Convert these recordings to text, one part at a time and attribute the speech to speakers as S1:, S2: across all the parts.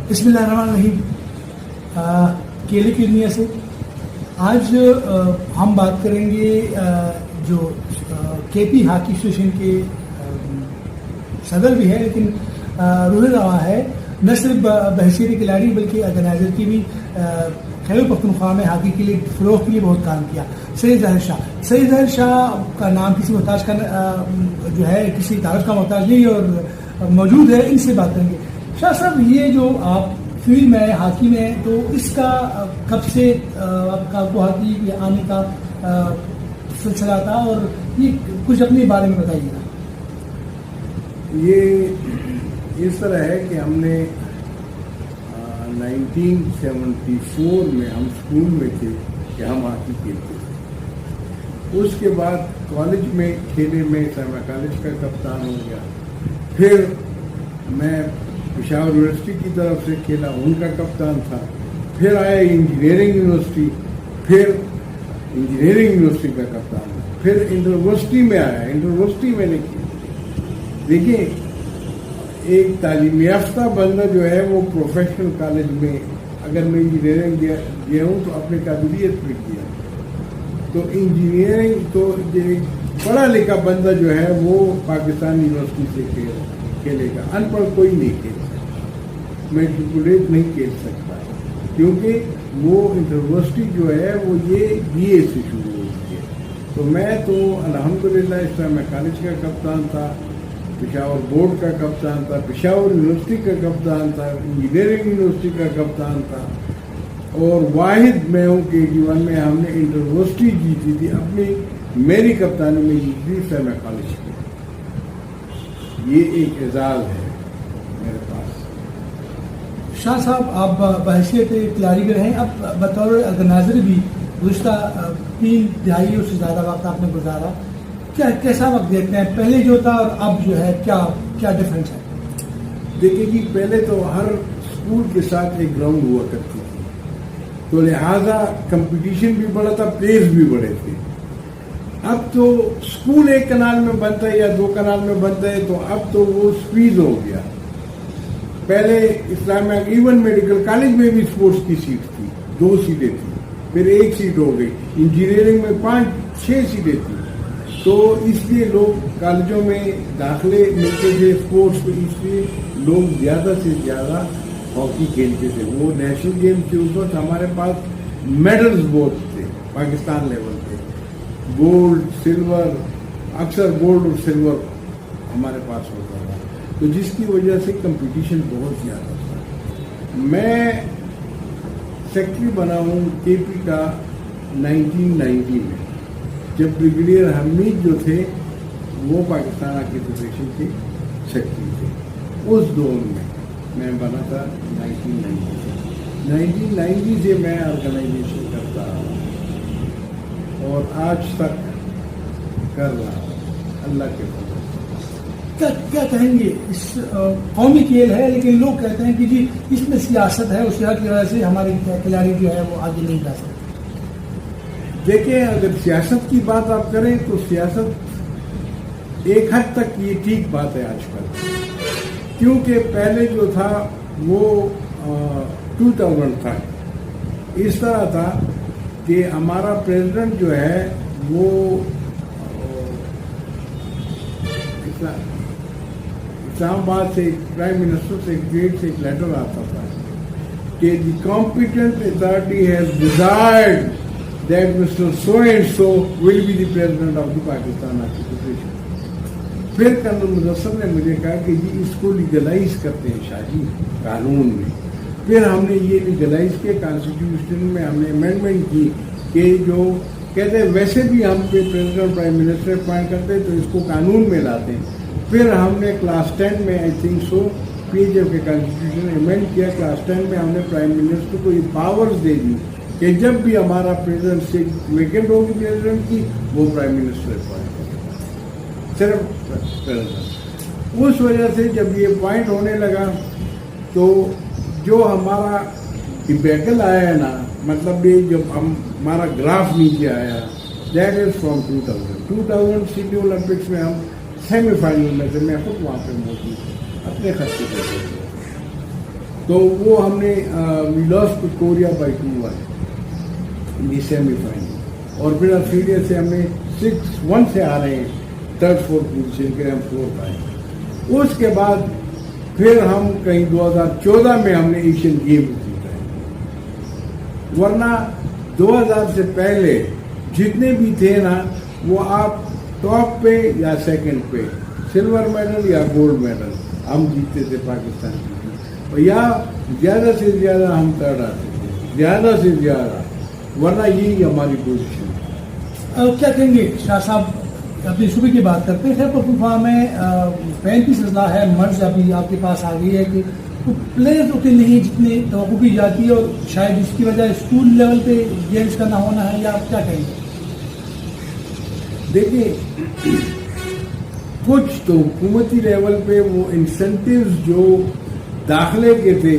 S1: بسم اللہ الرحمن الرحیم. کیلے کی دنیا سے آج ہم بات کریں گے جو کے پی ہاکی ایسوسیشن کے صدر بھی ہے لیکن روح روا ہے، نہ صرف بحیثیت کھلاڑی بلکہ آرگنائزر کی بھی خیبر پختونخوا میں ہاکی کے لیے فروغ کے لیے بہت کام کیا. سید ظاہر شاہ، سید ظاہر شاہ کا نام کسی محتاج کا جو ہے کسی تعارف کا محتاج نہیں اور موجود ہے، ان سے بات کریں گے. شاہ صاحب، یہ جو آپ فیلڈ میں ہاکی میں تو اس کا کب سے آپ کو ہاکی آنے کا سلسلہ تھا اور یہ کچھ اپنے بارے میں بتائیے گا.
S2: یہ اس طرح ہے کہ ہم نے 1974 میں ہم اسکول میں تھے کہ ہم ہاکی کھیلتے تھے. اس کے بعد کالج میں کھیلے میں میں کالج کا کپتان ہو گیا. پھر میں پشاور یونیورسٹی کی طرف سے کھیلا، ان کا کپتان تھا. پھر آیا انجینئرنگ یونیورسٹی، پھر انجینئرنگ یونیورسٹی کا کپتان تھا. پھر انٹرورسٹی میں آیا، انٹرورسٹی میں نے کھیلا. دیکھیے، ایک تعلیم یافتہ بندہ جو ہے وہ پروفیشنل کالج میں اگر میں انجینئرنگ گیا ہوں تو اپنی قابلیت پہ کیا. تو انجینئرنگ تو پڑھا لکھا بندہ جو ہے وہ پاکستان یونیورسٹی سے کھیلے گا. ان پڑھ کوئی نہیں کھیل سکتا، میٹریکولیٹ نہیں کھیل سکتا، کیونکہ وہ انٹرورسٹی جو ہے وہ یہ بی اے سے شروع ہوتی ہے. تو میں تو الحمدللہ اس طرح میں کالج کا کپتان تھا، پشاور بورڈ کا کپتان تھا، پشاور یونیورسٹی کا کپتان تھا، انجینئرنگ یونیورسٹی کا کپتان تھا. اور واحد میں ہوں کہ 81 میں ہم نے انٹرورسٹی جیتی تھی اپنی، میری کپتانی میں جیتی تھی میں کالج کی. یہ ایک اعزاز ہے میرے پاس.
S1: شاہ صاحب، آپ بحیثیت کھلاڑی رہے ہیں، اب بطور آرگنائزر بھی گزشتہ 3 دہائیوں سے زیادہ وقت آپ نے گزارا. کیسا وقت دیکھتے ہیں پہلے جو تھا اور اب جو ہے، کیا ڈفرینس ہے؟
S2: دیکھیے کہ پہلے تو ہر اسکول کے ساتھ ایک گراؤنڈ ہوا کرتی تھی، تو لہٰذا کمپٹیشن بھی بڑا تھا، پلیئرز بھی بڑے تھے. اب تو اسکول ایک کنال میں بنتا ہے یا 2 کنال میں بنتا ہے، تو اب تو وہ سپیڈ ہو گیا. پہلے اسلامیہ ایون میڈیکل کالج میں بھی اسپورٹس کی سیٹ تھی، 2 سیٹیں تھیں، پھر 1 سیٹ ہو گئی. انجینئرنگ میں 5-6 سیٹیں تھیں. تو اس لیے لوگ کالجوں میں داخلے ملتے تھے اسپورٹس کو، اس لیے لوگ زیادہ سے زیادہ ہاکی کھیلتے تھے. وہ نیشنل گیم کے اوپر ہمارے پاس میڈلز بہت تھے پاکستان لیول پہ، گولڈ، سلور، اکثر گولڈ اور سلور ہمارے پاس ہوتا تھا. تو جس کی وجہ سے کمپٹیشن بہت زیادہ تھا. میں سیکرٹری بنا ہوں کے پی کا 1990 میں، جب بریگیڈیئر حمید جو تھے وہ پاکستان ہاکی فیڈریشن کے سیکرٹری تھے. اس دور میں بنا تھا 1990 سے میں آرگنائزیشن کرتا رہا اور آج تک کر رہا ہوں اللہ کے فضل.
S1: کیا کہیں گے؟ اس قومی کھیل ہے لیکن لوگ کہتے ہیں کہ جی اس میں سیاست ہے، اس سیاست کی وجہ سے ہمارے کھلاڑی جو ہے وہ آگے نہیں جا سکتے.
S2: دیکھیں، اگر سیاست کی بات آپ کریں تو سیاست ایک حد تک یہ ٹھیک بات ہے آج کل، کیونکہ پہلے جو تھا وہ 2000 تھا. اس طرح تھا کہ ہمارا پریزیڈنٹ جو ہے وہ اسلام آباد سے پرائم منسٹر سے گیٹ سے ایک لیٹر آتا تھا کہ the competent authority has desired that Mr. So-and-so will be the president of the Pakistan Hockey Federation. پھر کرنل مظفر نے مجھے کہا کہ جی اس کو لیگلائز کرتے ہیں شاہ جی قانون میں. پھر ہم نے یہ لیگلائز کیا، کانسٹیٹیوشن میں ہم نے امینڈمنٹ کی کہ جو کہتے ہیں ویسے بھی ہم پہ پریزیڈنٹ پرائم منسٹر اپوائنٹ کرتے ہیں تو اس کو قانون میں لاتے ہیں. پھر ہم نے کلاس 10 میں I think so P H F کے کانسٹیٹیوشن امینڈ کیا. کلاس 10 میں ہم نے پرائم منسٹر کو یہ پاورز دے دی کہ جب بھی ہمارا پریزیڈنٹ سیٹ ویکینٹ ہوگی پریزیڈنٹ کی، وہ پرائم منسٹر اپوائنٹ کرے گا، صرف پریزیڈنٹ. اس وجہ سے جب یہ اپوائنٹ ہونے لگا تو جو ہمارا ڈبیکل آیا ہے نا، مطلب یہ جب ہمارا گراف نیچے آیا، that is from 2000 Sydney Olympics میں ہم سیمی فائنل میں تھے. میں خود وہاں پہ موجود اپنے خرچے کرتے تھے. تو وہ ہم نے we lost to Korea by 2-1 in the semi final, اور پھر آسٹریلیا سے ہم نے 6-1 سے آ رہے ہیں 3rd-4th پوزیشن کے ہم 4th آئے۔ اس کے بعد پھر ہم کہیں 2014 میں ہم نے ایشین گیمز جیتا ہے، ورنہ 2000 سے پہلے جتنے بھی تھے نا وہ آپ ٹاپ پہ یا سیکنڈ پہ سلور میڈل یا گولڈ میڈل ہم جیتے تھے پاکستان کی، یا زیادہ سے زیادہ ہم 3rd آتے تھے، زیادہ سے زیادہ، ورنہ یہی ہماری پوزیشن ہے۔
S1: کیا کہیں گے شاہ صاحب، اپنے صوبے کی بات کرتے ہیں، خیر پختونخوا میں 35 اضلاع ہے، مرض ابھی آپ کے پاس آ گئی ہے کہ پلیئرز اتنے نہیں جتنے توقع کی جاتی ہے، اور شاید اس کی وجہ اسکول لیول پہ گیمز کا نہ ہونا ہے، یا آپ کیا کہیں گے؟
S2: دیکھیں کچھ تو حکومتی لیول پہ وہ انسینٹیوز جو داخلے کے تھے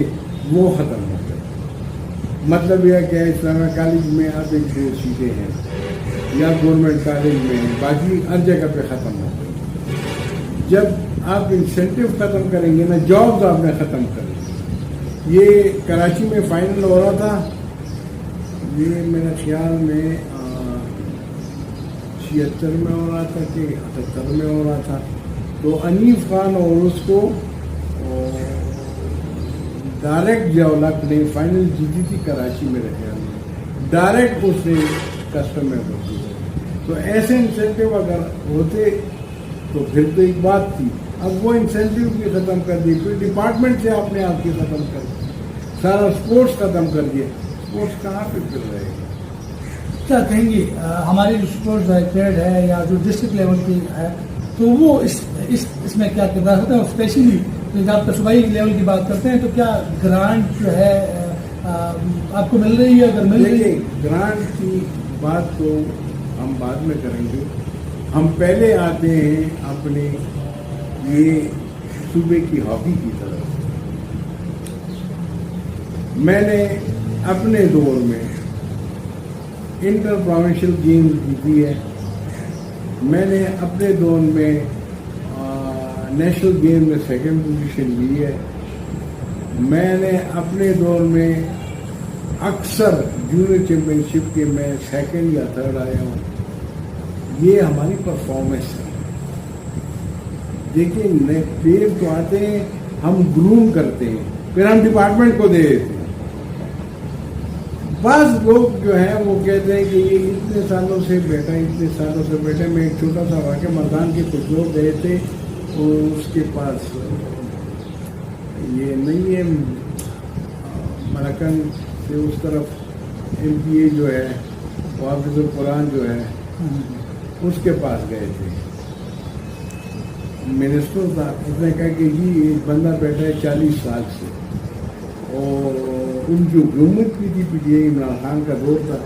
S2: وہ ختم ہو گئے، مطلب یہ کہ اسلامیہ کالج میں اب 1-2 سیٹیں ہیں یا گورنمنٹ کالج میں ہیں، باقی ہر جگہ پہ ختم ہو گئی۔ جب آپ انسینٹیو ختم کریں گے نا، جابز آپ نے ختم کر دی۔ یہ کراچی میں فائنل ہو رہا تھا، یہ میرے خیال میں 76 میں ہو رہا تھا کہ 78 میں ہو رہا تھا، تو انیف خان اور اس کو ڈائریکٹ جولک نے فائنل جیتی تھی کراچی میں رہے، ڈائریکٹ اس نے کسٹم میں ہوتی ہے۔ تو ایسے انسینٹیو اگر ہوتے تو پھر تو ایک بات تھی، اب وہ انسینٹیو بھی ختم کر دی، پھر ڈپارٹمنٹ سے آپ نے آپ کی ختم کر دی، سارا اسپورٹس ختم کر دیا، اسپورٹس کہاں پہ پھر رہے گا؟
S1: کیا کہیں گے ہمارے جو اسپورٹس ڈائریکٹریٹ ہے یا جو ڈسٹرکٹ لیول کی ہے، تو وہ اس میں کیا کردار ہوتا ہے؟ اور اسپیشلی جب آپ صوبائی لیول کی بات کرتے ہیں تو کیا گرانٹ جو ہے آپ کو مل رہی ہے؟ اگر مل رہی ہے،
S2: گرانٹ کی بات تو ہم بعد میں کریں گے، ہم پہلے آتے ہیں اپنے یہ صوبے کی ہاکی کی طرف۔ میں نے اپنے دور میں انٹر پروونشل گیمز جیتی ہے، میں نے اپنے دور میں نیشنل گیم میں 2nd پوزیشن لی ہے، میں نے اپنے دور میں اکثر جونیئر چیمپئن شپ کے میں 2nd یا 3rd آیا ہوں۔ یہ ہماری پرفارمنس ہے۔ دیکھیں پلیئر تو آتے ہیں، ہم گروم کرتے ہیں، پھر ہم ڈپارٹمنٹ کو دے دیتے ہیں۔ بعض لوگ جو ہیں وہ کہتے ہیں کہ یہ اتنے سالوں سے بیٹھا، اتنے سالوں سے بیٹھے۔ میں ایک چھوٹا سا واقعہ، مردان کے کچھ لوگ گئے تھے، اس کے پاس یہ نہیں ہے، مراکن سے اس طرف MPA جو ہے وہ حافظ القرآن جو ہے اس کے پاس گئے تھے، منسٹر تھا، اس نے کہا کہ جی ایک بندہ بیٹھا ہے 40 سال سے، اور ان کی حکومت کی تھی PTI، عمران خان کا دور تھا،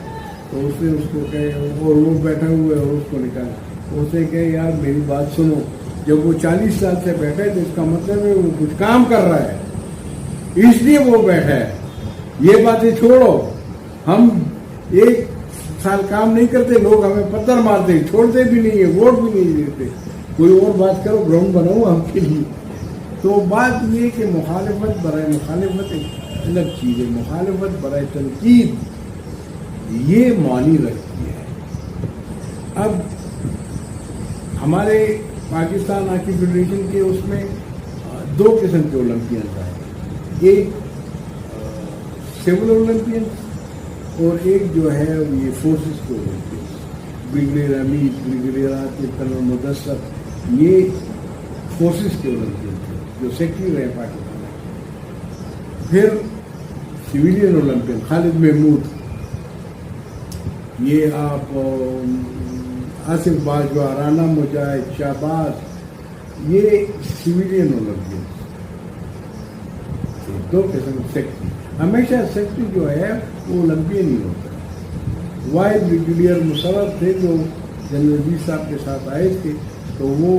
S2: تو اس نے اس کو کہا، اور وہ بیٹھا ہوا ہے اور اس کو نکالا۔ اس نے کہا یار میری بات سنو، جب وہ 40 سال سے بیٹھا ہے تو اس کا مطلب ہے وہ کچھ کام کر رہا ہے، اس لیے وہ بیٹھا ہے۔ یہ باتیں چھوڑو، ہم 1 سال کام نہیں کرتے، لوگ ہمیں پتھر مارتے، چھوڑتے بھی نہیں ہے، ووٹ بھی نہیں دیتے۔ کوئی اور بات کرو، گراؤنڈ بناؤ ہم کے لیے۔ تو بات یہ کہ مخالفت برائے مخالفت ایک الگ چیز ہے، مخالفت برائے تنقید یہ معنی رکھتی ہے۔ اب ہمارے پاکستان ہاکی فیڈریشن کے اس میں 2 قسم کے اولمپئنز ہیں، ایک سول اولمپئنز اور ایک جو ہے یہ فورسز کے اولمپئنز، بریگیڈیئر حمید، بریگیڈیئر عاطف، کرنل مدثر، یہ فورسز کے اولمپئنز ہیں جو سیکٹری رہے پاکستان۔ پھر سویلین اولمپئن خالد محمود، یہ آپ آصف باجوہ، رانا مجاہد، شہباز، یہ سویلین اولمپئن۔ 2 قسم سیکٹری، ہمیشہ سیکٹری جو ہے وہ اولمپئن ہی ہوتا ہے۔ واحد بریگیڈیئر مشرف تھے جو جنرل عزیز صاحب کے ساتھ آئے تھے، تو وہ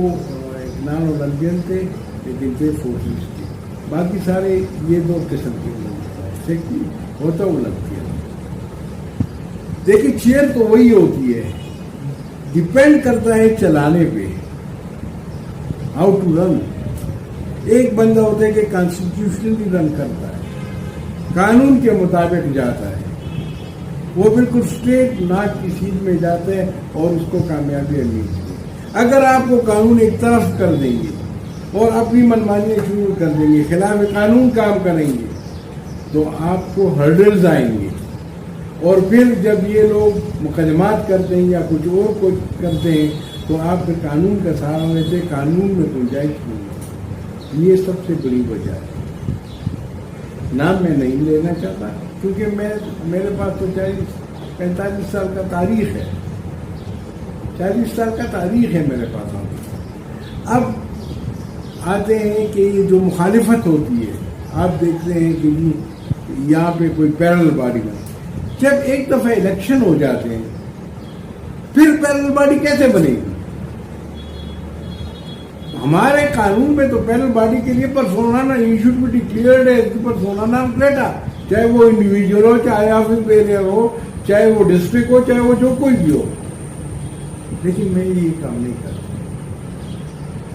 S2: ایک نان اولمپئن تھے لیکن تھے فورسز کے۔ باقی سارے یہ 2 قسم کے سیکٹری ہوتا اولمپئن۔ دیکھیے چیئر تو وہی ہوتی ہے، ڈپینڈ کرتا ہے چلانے پہ، ہاؤ ٹو رن۔ ایک بندہ ہوتا ہے کہ کانسٹیٹیوشنلی رن کرتا ہے، قانون کے مطابق جاتا ہے، وہ بالکل اسٹریٹ ناک کی سیدھ میں جاتے ہیں اور اس کو کامیابی ملتی ہے۔ اگر آپ کو قانون ایک طرف کر دیں گے اور اپنی منمانی شروع کر دیں گے، خلاف قانون کام کریں گے، تو آپ کو ہرڈلز آئیں گے، اور پھر جب یہ لوگ مقدمات کرتے ہیں یا کچھ اور کچھ کرتے ہیں تو آپ پھر قانون کا سہارا لیتے، قانون میں گنجائش نہیں ہے۔ یہ سب سے بڑی وجہ ہے۔ نام میں نہیں لینا چاہتا کیونکہ میرے پاس تو 45 سال کا تاریخ ہے، 40 سال کا تاریخ ہے میرے پاس۔ اب آتے ہیں کہ یہ جو مخالفت ہوتی ہے، آپ دیکھتے ہیں کہ یہاں پہ کوئی پیرل باڈی بنے، جب ایک دفعہ الیکشن ہو جاتے ہیں پھر پیرل باڈی کیسے بنے گی؟ ہمارے قانون میں تو پیرل باڈی کے لیے پرسونا نا ایشوڈ بی ڈکلیئرڈ ہے، پرسونا نام پلیٹا، چاہے وہ انڈیویجول ہو، چاہے آفس بیرر ہو، چاہے وہ ڈسٹرکٹ ہو، چاہے وہ جو کوئی بھی ہو۔ لیکن میں یہ کام نہیں کرتا،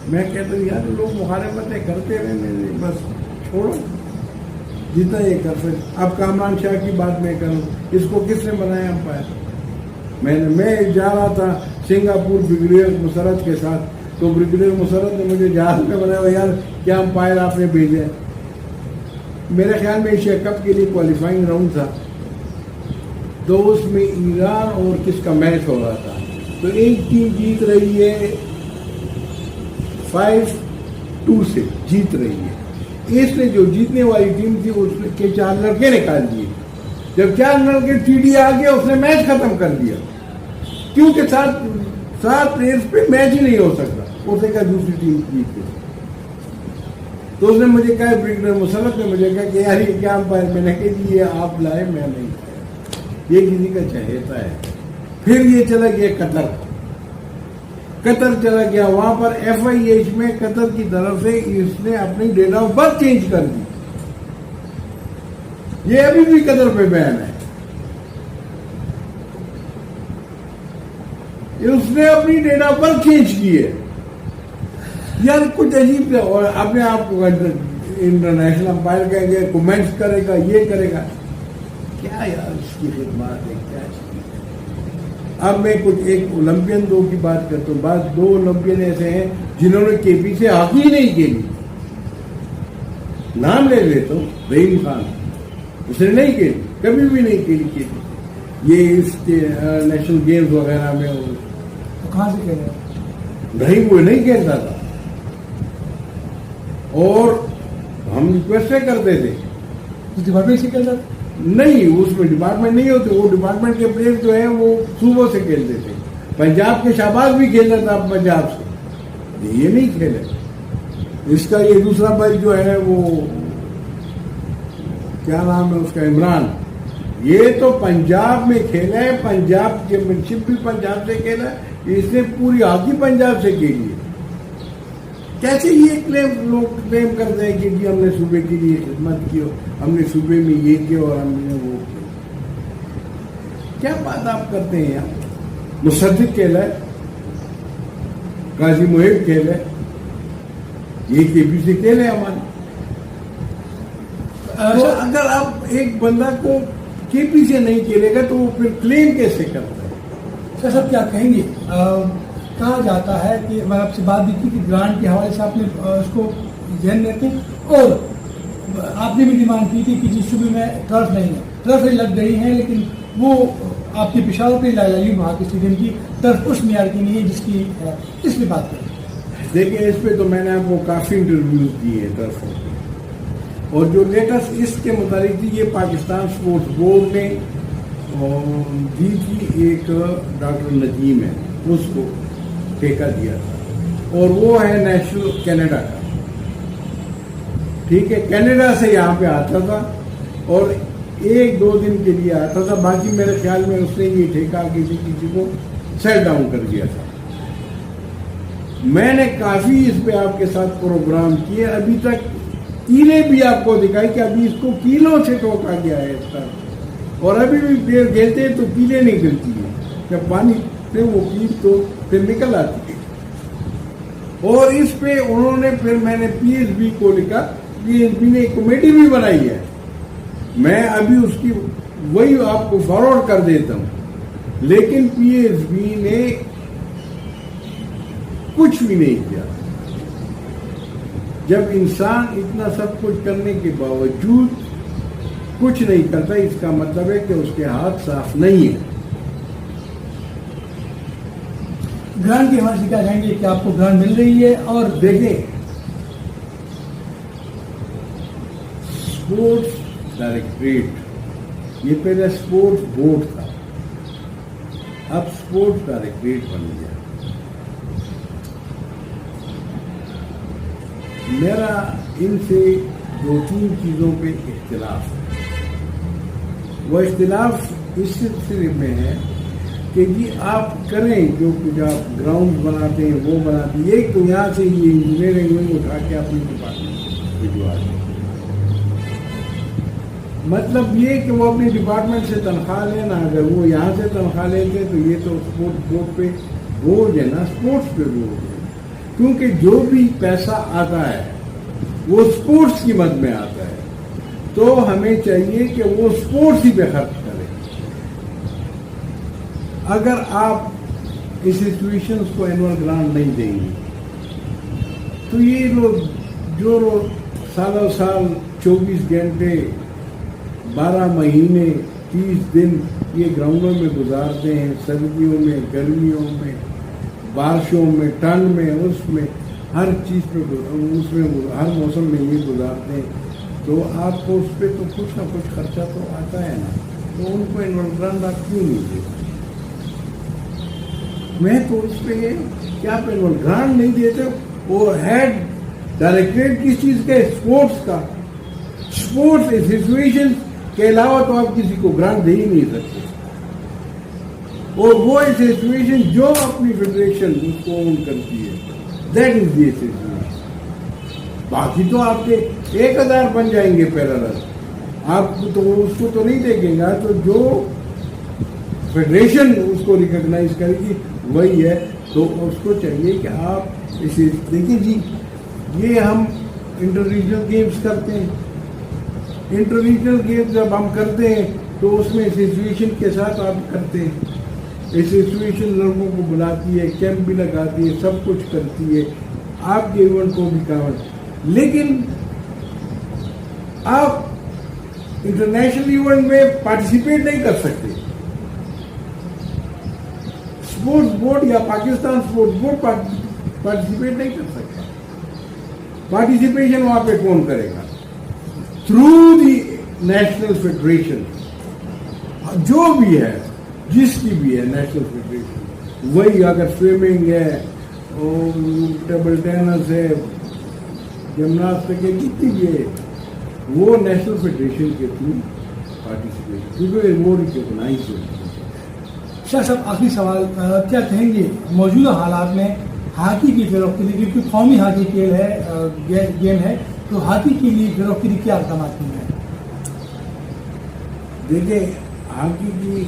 S2: میں کہتا ہوں یار لوگ مخالفتیں کرتے رہے، بس چھوڑو جتنا یہ کر سکتے۔ اب کامران شاہ کی بات میں کروں، اس کو کس نے بنایا امپائر؟ میں جا رہا تھا سنگاپور بریگیڈیئر مسرت کے ساتھ، تو بریگیڈیئر مسرت نے مجھے جہاز میں بنایا، یار کیا امپائر آپ نے بھیجا ہے؟ میرے خیال میں ایشیا کپ کے لیے کوالیفائنگ راؤنڈ تھا، تو اس میں ایران اور کس کا میچ ہو رہا تھا، تو ایک ٹیم جیت رہی ہے 5-2 سے جیت رہی ہے، اس نے جو جیتنے والی ٹیم تھی اس کے 4 لڑکے نکال دیے، جب 4 لڑکے ٹی ڈی آ گیا اس نے میچ ختم کر دیا، کیونکہ 7 پلیئرز پہ میچ ہی نہیں ہو سکتا، اس نے کہا دوسری ٹیم جیت گئی۔ تو اس نے مجھے کہا، بریگیڈیئر مسرت نے مجھے کہا کہ یار یہ کیا امپائر؟ میں نے کہا جی یہ آپ لائے، میں نہیں کھایا، یہ کسی کا چہیتا ہے۔ پھر یہ چلا گیا قطر چلا گیا، وہاں پر FIH میں قطر کی طرف سے اس نے اپنی ڈیٹ آف برتھ چینج کر دی، یہ ابھی بھی قطر پہ بیان ہے، اس نے اپنی ڈیٹ آف برتھ چینج کی ہے۔ یار کچھ عجیب ہے، اور اپنے آپ کو انٹرنیشنل امپائر کہیں گے، کومنٹس کرے گا، یہ کرے گا، کیا یار اس کی خدمات ہے، کیا چیز۔ اب میں کچھ ایک اولمپئن 2 کی بات کرتا ہوں، بعض 2 اولمپئن ایسے ہیں جنہوں نے KP سے ہاکی ہی نہیں کھیلی، نام لے لیتا ہوں، رحیم خان، اس نے نہیں کھیلی، کبھی بھی نہیں کھیلی KP، یہ اس کے نیشنل گیمز وغیرہ میں
S1: کہاں سے کھیل رہے؟
S2: رحیم وہ نہیں کھیلتا تھا، اور ہم ریکویسٹیں کرتے تھے،
S1: ڈپارٹمنٹ سے کھیلتا تھا؟
S2: نہیں، اس میں ڈپارٹمنٹ نہیں ہوتے، وہ ڈپارٹمنٹ کے پلیئر جو ہیں وہ صوبوں سے کھیلتے تھے، پنجاب کے شہباز بھی کھیلتا تھا پنجاب سے، یہ نہیں کھیلے۔ اس کا یہ دوسرا بھائی جو ہے وہ کیا نام ہے اس کا، عمران، یہ تو پنجاب میں کھیلا ہے، پنجاب چیمپئنشپ بھی پنجاب سے کھیلا ہے، اس نے پوری ہاکی پنجاب سے کھیلی ہے۔ کیسے یہ لوگ کلیم کرتے ہیں کہ جی ہم نے صوبے کے لیے خدمت کی، ہم نے صوبے میں یہ کیا اور ہم نے وہ کیا؟ کیا بات آپ کرتے ہیں یار؟ مصدق کھیلا ہے، قاضی محب کھیلا ہے، یہ KP سے کھیلے ہمارے۔ تو اگر آپ ایک بندہ کو KP سے نہیں کھیلے گا تو وہ پھر کلیم کیسے کرتا ہے؟
S1: سر صاحب کیا کہیں گے؟ کہا جاتا ہے کہ میں آپ سے بات بھی کی کہ گرانٹ کے حوالے سے آپ نے اس کو ذہن میں رکھیں، اور آپ نے بھی ڈیمانڈ کی تھی کہ جس صوبے میں ٹرف نہیں ہے، ٹرفیں لگ گئی ہیں لیکن وہ آپ کے پشاور پہ لائی وہاں کے اسٹیڈیم کی ٹرف اس معیار کی نہیں ہے جس کی ہے، اس لیے بات کریں۔
S2: دیکھیں اس پہ تو میں نے آپ کو کافی انٹرویوز دیے ہیں ٹرفوں کے، اور جو لیٹسٹ اس کے متعلق تھی یہ پاکستان سپورٹس بورڈ نے دی تھی، ایک ڈاکٹر نجیم ہے اس کو ٹھیکہ دیا تھا، اور وہ ہے نیشنل کینیڈا کا، ٹھیک ہے، کینیڈا سے یہاں پہ آتا تھا اور 1-2 دن کے لیے آتا تھا، باقی میرے خیال میں اس نے یہ ٹھیکہ کسی کو سیل ڈاؤن کر دیا تھا۔ میں نے کافی اس پہ آپ کے ساتھ پروگرام کیے، ابھی تک کیلے بھی آپ کو دکھائی کہ ابھی اس کو کیلوں سے ٹوکا گیا ہے اس کا، اور ابھی بھی پیر کھیلتے ہیں تو کیلے نکلتی ہیں، جب پانی سے وہ کیل تو پھر نکل آتی ہے۔ اور اس پہ انہوں نے پھر میں نے PSB کو لکھا، PSB نے ایک کمیٹی بھی بنائی ہے میں ابھی اس کی وہی آپ کو فارورڈ کر دیتا ہوں. لیکن پی ایس بی نے کچھ بھی نہیں کیا. جب انسان اتنا سب کچھ کرنے کے باوجود کچھ نہیں کرتا، اس کا مطلب ہے کہ اس کے ہاتھ صاف نہیں ہے.
S1: گرانٹ کے حوالے سے کیا کہیں گے کہ آپ کو گرانٹ مل رہی ہے؟ اور
S2: دیکھیں، اسپورٹس ڈائریکٹریٹ، یہ پہلے اسپورٹس بورڈ تھا، اب اسپورٹس ڈائریکٹریٹ بن گیا. میرا ان سے 2-3 چیزوں پہ اختلاف ہے. وہ اختلاف اس سلسلے میں ہے کہ جی آپ کریں جو کچھ آپ گراؤنڈ بناتے ہیں وہ بناتے ہیں. ایک تو یہاں سے یہ انجینئرنگ اٹھا کے اپنی ڈپارٹمنٹ بھجوا دیں. مطلب یہ کہ وہ اپنی ڈپارٹمنٹ سے تنخواہ لینا، اگر وہ یہاں سے تنخواہ لیتے تو یہ تو اسپورٹس بورڈ پہ بورڈ ہے نا، اسپورٹس پہ بورڈ ہے. کیونکہ جو بھی پیسہ آتا ہے وہ اسپورٹس کی مد میں آتا ہے، تو ہمیں چاہیے کہ وہ اسپورٹس ہی پہ خرچ کرے. اگر آپ انسٹیٹیوشنس کو اینول گرانٹ نہیں دیں گے تو یہ لوگ جو سالوں سال 24 گھنٹے 12 مہینے 30 دن یہ گراؤنڈوں میں گزارتے ہیں، سردیوں میں، گرمیوں میں، بارشوں میں، ٹھنڈ میں، اس میں ہر چیز پہ اس میں ہر موسم میں یہ گزارتے ہیں، تو آپ کو اس پہ تو کچھ نہ کچھ خرچہ تو آتا ہے نا. تو ان کو اینول گرانٹ آپ کیوں نہیں دیتے؟ میں تو اس پہ یہ کہ آپ اینول گرانٹ نہیں دیتے. اور ہیڈ ڈائریکٹریٹ کس چیز کا؟ اسپورٹس کا. اسپورٹس ایسوسیشن کے علاوہ تو آپ کسی کو گرانٹ دے ہی نہیں سکتے. اور وہ ایسوسیشن جو اپنی فیڈریشن اس کو اون کرتی ہے، دیٹ از دی ایسوسیشن. باقی تو آپ کے 1000 بن جائیں گے پیرالل، آپ تو اس کو تو نہیں دیکھیں گا. تو جو فیڈریشن اس کو ریکگنائز کرے گی وہی ہے. تو اس کو چاہیے کہ آپ اسے دیکھیں جی. یہ ہم انٹر ریجنل گیمز کرتے ہیں. انٹر ریجنل گیمز جب ہم کرتے ہیں تو اس میں ایسوسیشن کے ساتھ آپ کرتے ہیں. ایسوسیشن لڑکوں کو بلاتی ہے، کیمپ بھی لگاتی ہے، سب کچھ کرتی ہے، آپ کے ایونٹ کو بھی کام. لیکن آپ انٹرنیشنل ایونٹ میں پارٹیسپیٹ نہیں کر سکتے. اسپورٹس بورڈ یا پاکستان اسپورٹس بورڈ پارٹیسپیٹ نہیں کر سکتا. پارٹیسپیشن وہاں پہ کون کرے گا؟ Through the national federation. جو بھی ہے، جس کی بھی ہے نیشنل فیڈریشن، وہی اگر سوئمنگ ہے، ٹیبل ٹینس ہے، جمناسٹک ہے، جتنی بھی ہے، وہ نیشنل فیڈریشن کے تھرو پارٹیسپیٹ، کیونکہ وہ ریکگنائز ہوتی ہے.
S1: شاہ صاحب آخری سوال، کیا کہیں گے موجودہ حالات میں ہاکی کی فروغ کے لیے، کیونکہ قومی ہاکی کھیل ہے، گیم ہے، تو ہاکی کے لیے فروغ کے لیے کیا اقدامات کیے ہیں؟
S2: دیکھیں، ہاکی کی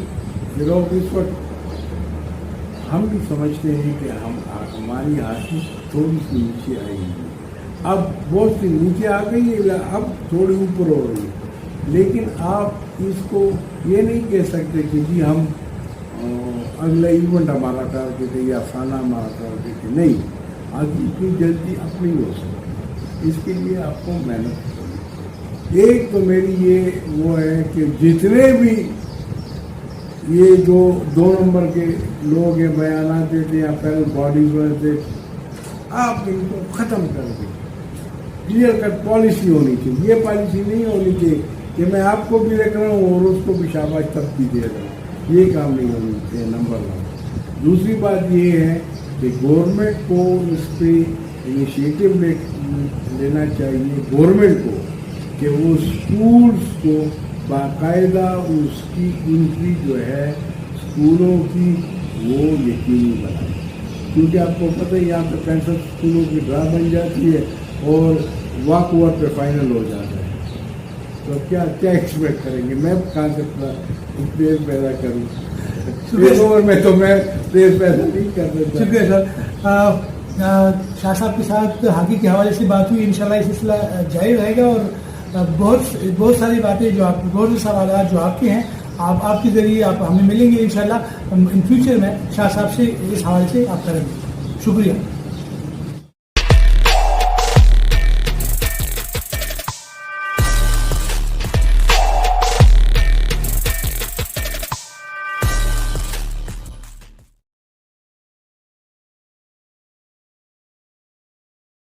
S2: فروغ اس وقت ہم بھی سمجھتے ہیں کہ ہماری ہاکی تھوڑی سی نیچے آئی ہے. اب بہت سی نیچے آ گئی ہے، اب تھوڑی اوپر ہو رہی ہے. لیکن آپ اس کو یہ نہیں کہہ سکتے کہ جی ہم اگلا ایونٹ ہمارا ٹارگیٹ ہے یا فلانا ہمارا ٹارگیٹ ہے. نہیں، آگے اتنی جلدی اب نہیں ہو سکتی. اس کے لیے آپ کو محنت کرنی. ایک تو میری یہ وہ ہے کہ جتنے بھی یہ جو 2 نمبر کے لوگ ہیں، بیانات دیتے ہیں یا پہلے باڈیز والے، آپ ان کو ختم کر دیں. کلیئر کٹ پالیسی ہونی چاہیے. یہ پالیسی نہیں ہونی چاہیے کہ میں آپ کو بھی دیکھ رہا ہوں اور اس کو بھی شاباش تب بھی دے رہا ہوں. یہ کام نہیں ہونی چاہیے. نمبر 1. دوسری بات یہ ہے کہ گورنمنٹ کو اس پہ انیشیٹو لینا چاہیے، گورنمنٹ کو، کہ وہ اسکولس کو باقاعدہ اس کی انٹری جو ہے اسکولوں کی وہ یقینی بنائے. کیونکہ آپ کو پتہ ہے یہاں پہ 65 اسکولوں کی ڈرا بن جاتی ہے اور واک اوور پہ فائنل ہو جاتا ہے. تو کیا ایکسپیکٹ کریں گے؟ میں کہاں سے پلیئر پیدا کروں؟ اس اوور میں تو میں پلیئر پیدا نہیں کر سکتا.
S1: شکریہ سر. شاہ صاحب کے ساتھ ہاکی کے حوالے سے بات ہوئی. انشاءاللہ یہ سلسلہ جاری رہے گا اور بہت ساری باتیں جو آپ بہت سے سوالات جو آپ کے ہیں آپ کے ذریعے آپ ہمیں ملیں گے انشاءاللہ ان فیوچر میں شاہ صاحب سے اس حوالے سے آپ کریں گے. شکریہ.